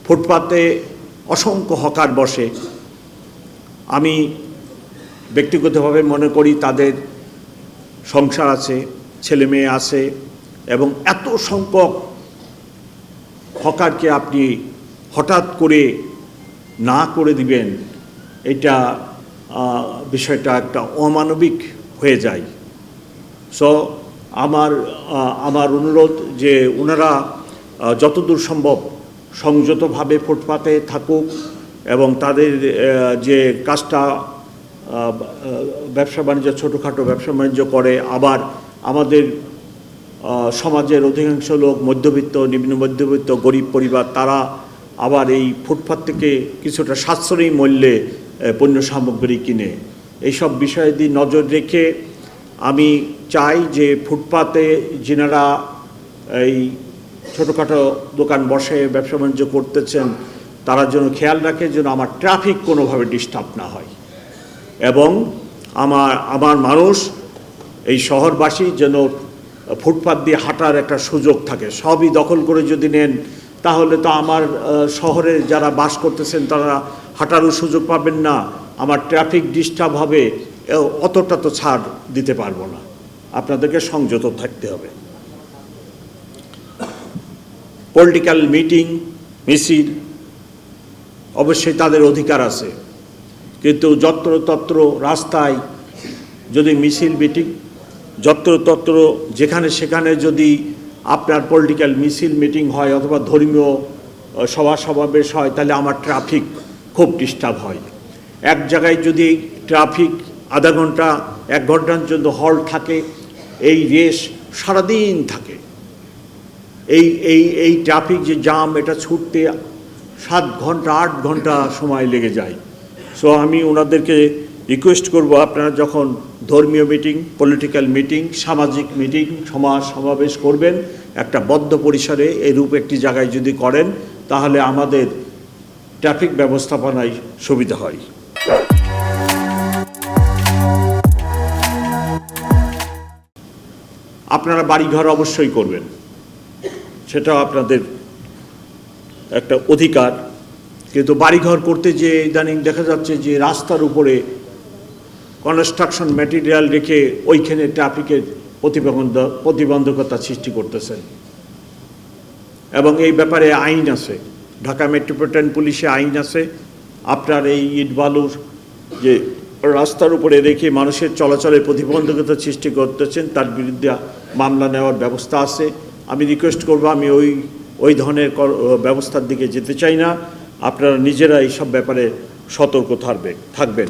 ফুটপাতে অসংখ্য হকার বসে। আমি ব্যক্তিগতভাবে মনে করি তাদের সংসার আছে, ছেলে মেয়ে আছে, এবং এত সংখ্যক হকারকে আপনি হঠাৎ করে না করে দিবেন, এটা বিষয়টা একটা অমানবিক হয়ে যায়। সো আমার অনুরোধ যে ওনারা যতদূর সম্ভব সংযতভাবে ফুটপাতে থাকুক এবং তাদের যে কাজটা ব্যবসা বাণিজ্য, ছোটোখাটো ব্যবসা বাণিজ্য করে। আবার আমাদের সমাজের অধিকাংশ লোক মধ্যবিত্ত, নিম্ন মধ্যবিত্ত, গরিব পরিবার, তারা আবার এই ফুটপাত থেকে কিছুটা সাশ্রয়ী মূল্যে পণ্য সামগ্রী কিনে। এইসব বিষয় দিয়ে নজর রেখে আমি চাই যে ফুটপাতে যিনারা এই ছোটোখাটো দোকান বসে ব্যবসা বাণিজ্য করতেছেন তারা যেন খেয়াল রাখে যেন আমার ট্রাফিক কোনোভাবে ডিস্টার্ব না হয়, এবং আমার মানুষ এই শহরবাসী যেন ফুটপাত দিয়ে হাঁটার একটা সুযোগ থাকে। সবই দখল করে যদি নেন তাহলে তো আমার শহরে যারা বাস করতেছেন তারা হাঁটারও সুযোগ পাবেন না, আমার ট্রাফিক ডিস্টার্ব হবে, অতটা তো ছাড় দিতে পারবো না। আপনাদেরকে সংযত থাকতে হবে। পলিটিক্যাল মিটিং, মিছিল অবশ্যই তাদের অধিকার আছে, কিন্তু যত্রতত্র রাস্তায় যদি মিছিল মিটিং, যত্রতত্র যেখানে সেখানে যদি আপনার পলিটিক্যাল মিছিল মিটিং হয় অথবা ধর্মীয় সভা সমাবেশ হয়, তাহলে আমার ট্রাফিক খুব ডিস্টার্ব হয়। এক জায়গায় যদি ট্রাফিক আধা ঘন্টা 1 ঘন্টার জন্য হল্ট থাকে, এই রেস সারাদিন থাকে। এই ট্রাফিক যে জাম, এটা ছুটতে 7 ঘন্টা 8 ঘন্টা সময় লেগে যায়। সো আমি ওনাদেরকে রিকোয়েস্ট করব, আপনারা যখন ধর্মীয় মিটিং, পলিটিক্যাল মিটিং, সামাজিক মিটিং, সমাবেশ করবেন, একটা বদ্ধ পরিসরে এরূপ একটি জায়গায় যদি করেন তাহলে আমাদের ট্রাফিক ব্যবস্থাপনায় সুবিধা হয়। আপনারা বাড়িঘর অবশ্যই করবেন, সেটাও আপনাদের একটা অধিকার, কিন্তু বাড়িঘর করতে যে ইদানিং দেখা যাচ্ছে যে রাস্তার উপরে কনস্ট্রাকশন ম্যাটেরিয়াল রেখে ওইখানে ট্রাফিকের প্রতিবন্ধকতা সৃষ্টি করতেছেন, এবং এই ব্যাপারে আইন আছে, ঢাকা মেট্রোপলিটন পুলিশে আইন আছে। আপনার এই ইট বালুর যে রাস্তার উপরে রেখে মানুষের চলাচলের প্রতিবন্ধকতা সৃষ্টি করতেছেন, তার বিরুদ্ধে মামলা নেওয়ার ব্যবস্থা আছে। আমি রিকোয়েস্ট করব, আমি ওই ধরনের ব্যবস্থার দিকে যেতে চাই না। আপনারা নিজেরা এইসব ব্যাপারে সতর্ক থাকবেন।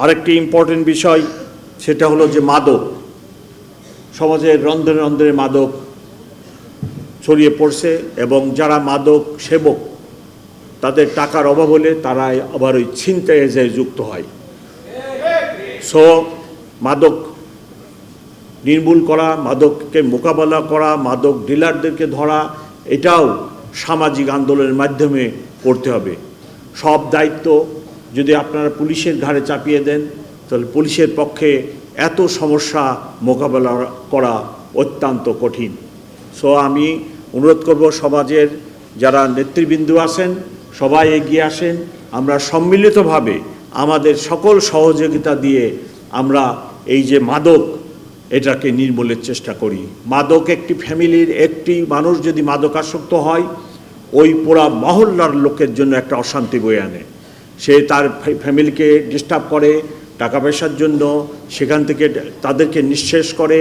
আরেকটি ইম্পর্টেন্ট বিষয়, সেটা হলো যে মাদক, সমাজের রন্ধ্রে রন্ধ্রে মাদক ছড়িয়ে পড়ছে, এবং যারা মাদক সেবক তাদের টাকার অভাব হলে তারা আবার ওই ছিনতাইয়ে যায় যুক্ত হয়। সো মাদক নির্মূল করা, মাদককে মোকাবেলা করা, মাদক ডিলারদেরকে ধরা, এটাও সামাজিক আন্দোলনের মাধ্যমে করতে হবে। সব দায়িত্ব যদি আপনারা পুলিশের ঘাড়ে চাপিয়ে দেন তাহলে পুলিশের পক্ষে এত সমস্যা মোকাবেলা করা অত্যন্ত কঠিন। সো আমি অনুরোধ করব, সমাজের যারা নেতৃবৃন্দ আছেন সবাই এগিয়ে আসেন, আমরা সম্মিলিতভাবে আমাদের সকল সহযোগিতা দিয়ে আমরা এই যে মাদক, এটাকে নির্মূলের চেষ্টা করি। মাদক একটি ফ্যামিলির, একটি মানুষ যদি মাদকাসক্ত হয়, ওই পুরা মহল্লার লোকের জন্য একটা অশান্তি বয়ে আনে। সে তার ফ্যামিলিকে ডিস্টার্ব করে টাকা পয়সার জন্য, সেখান থেকে তাদেরকে নিঃশেষ করে,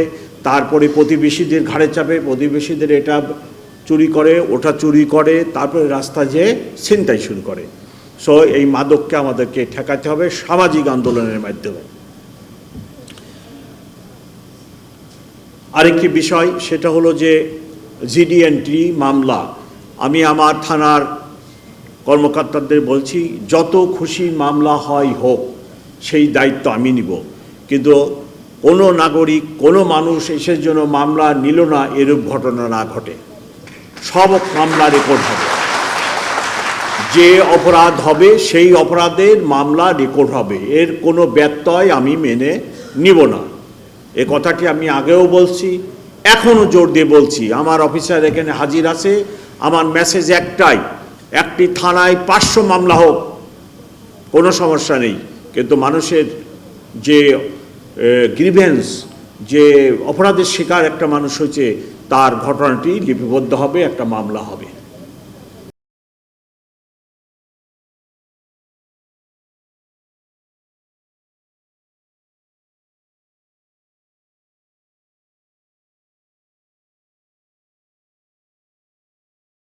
তারপরে প্রতিবেশীদের ঘাড়ে চাপে, প্রতিবেশীদের এটা চুরি করে, ওটা চুরি করে, তারপরে রাস্তা যেয়ে ছিনতাই শুরু করে। সো এই মাদককে আমাদেরকে ঠেকাতে হবে সামাজিক আন্দোলনের মাধ্যমে। আরেকটি বিষয়, সেটা হলো যে জিডিএনটি মামলা। আমি আমার থানার কর্মকর্তাদের বলছি, যত খুশি মামলা হয় হোক, সেই দায়িত্ব আমি নিব, কিন্তু কোনো নাগরিক, কোনো মানুষ এসে যেন মামলা নিল না এরূপ ঘটনা না ঘটে। সব মামলা রেকর্ড হবে, যে অপরাধ হবে সেই অপরাধের মামলা রেকর্ড হবে, এর কোনো ব্যত্যয় আমি মেনে নিব না। এ কথাটি আমি আগেও বলছি, এখনও জোর দিয়ে বলছি, আমার অফিসার এখানে হাজির আছে, আমার মেসেজ একটাই, একটি থানায় 500 মামলা হোক, কোনো সমস্যা নেই, কিন্তু মানুষের যে গ্রিভেন্স, যে অপরাধের শিকার একটা মানুষ হয়েছে, তার ঘটনাটি লিপিবদ্ধ হবে, একটা মামলা হবে।